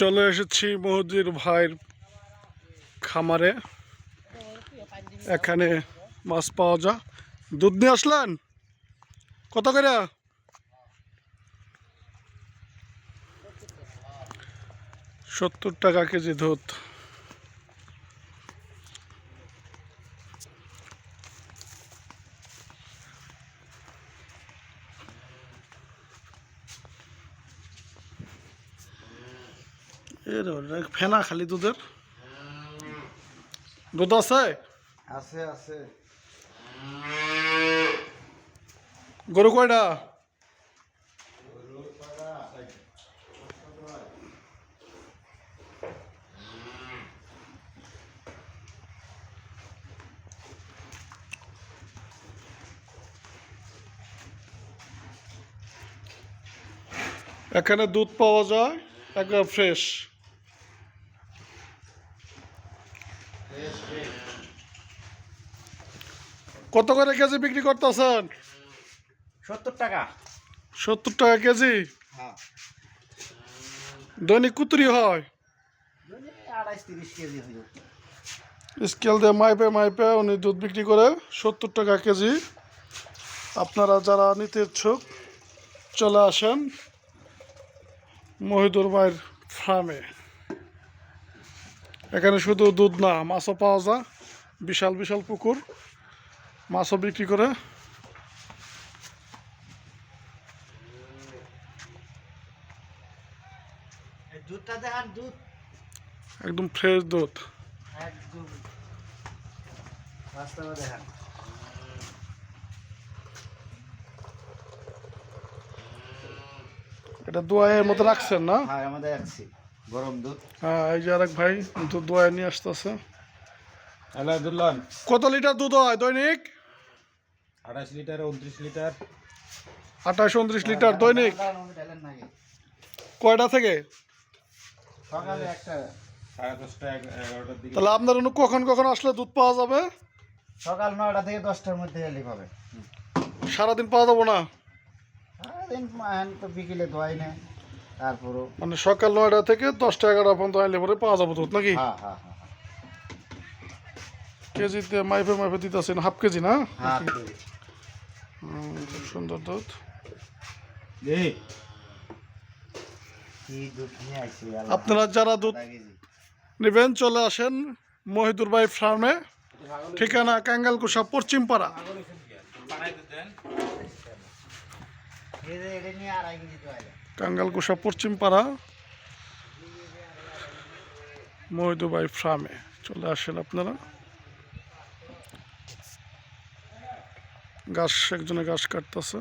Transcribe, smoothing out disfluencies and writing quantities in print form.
চলে এসেছি মহিদুর ভাইয়ের খামারে। এখানে মাছ পাওয়া যায়। দুধ নিয়ে আসলেন কত করে? 70 টাকা কেজি দুধ। ফেনা খালি দুধের দুধ আছে আছে আছে। গরু কয়টা? এখানে দুধ পাওয়া যায় একবার ফ্রেশ। কত করে কেজি বিক্রি করতেছেন? 70 টাকা। 70 টাকা কেজি। হ্যাঁ, দৈনিক কুতুরি হয়? 28-30 কেজি হইল। স্কেল দিয়ে মাইপে উনি দুধ বিক্রি করে 70 টাকা কেজি। আপনারা যারা নিতে ইচ্ছুক চলে আসেন মহিদুর ভাইয়ের ফার্মে। এখানে শুধু দুধ না, মাছও পাওয়া যায়। বিশাল বিশাল পুকুর, মাছও বিক্রি করে। দুধটা দেখান, দুধ একদম ফ্রেশ দুধ। একদম বাস্তবে দেখান। এটা দোয়াইয়ের মতো রাখছেন না? হ্যাঁ, আমাদের রাখছি গরম দুধ। হ্যাঁ, এই যে আরেক ভাই দুধ দোয়াই নিয়ে আসতেছে। আলাদুল্লাহ কত লিটার দুধ হয় দৈনিক? 28 লিটার 29 লিটার 28-29 লিটার দৈনিক। কয়টা থেকে? সকালে একটা, 10:30টা 11টার দিকে। তাহলে আপনার কখন কখন আসলে দুধ পাওয়া যাবে? সকাল 9টা থেকে 10টার মধ্যে এলে পাবে। সারাদিন পাওয়া যাবো না? সারাদিন তো বিকেলে ধোয়াই না, তারপরও মানে সকাল 9টা থেকে 10টা 11টা পর্যন্ত আইলে পরে পাওয়া যাবো দুধ নাকি? হ্যাঁ হ্যাঁ হ্যাঁ কেজিতে মাইপে দিতেছেন, হাফ কেজি না? হ্যাঁ। খুব সুন্দর দুধ। এই কি দুধ নিয়ে আইছি আপনারা যারা দুধ নেবেন চলে আসেন মহিদুর ভাই ফার্মে। ঠিকানা কাঙ্গালকুশা পশ্চিমপাড়া। কাঙ্গালকুশা পশ্চিমপাড়া মহিদুর ভাই ফার্মে চলে আসেন আপনারা। একজনে ঘাস কাটতেছে।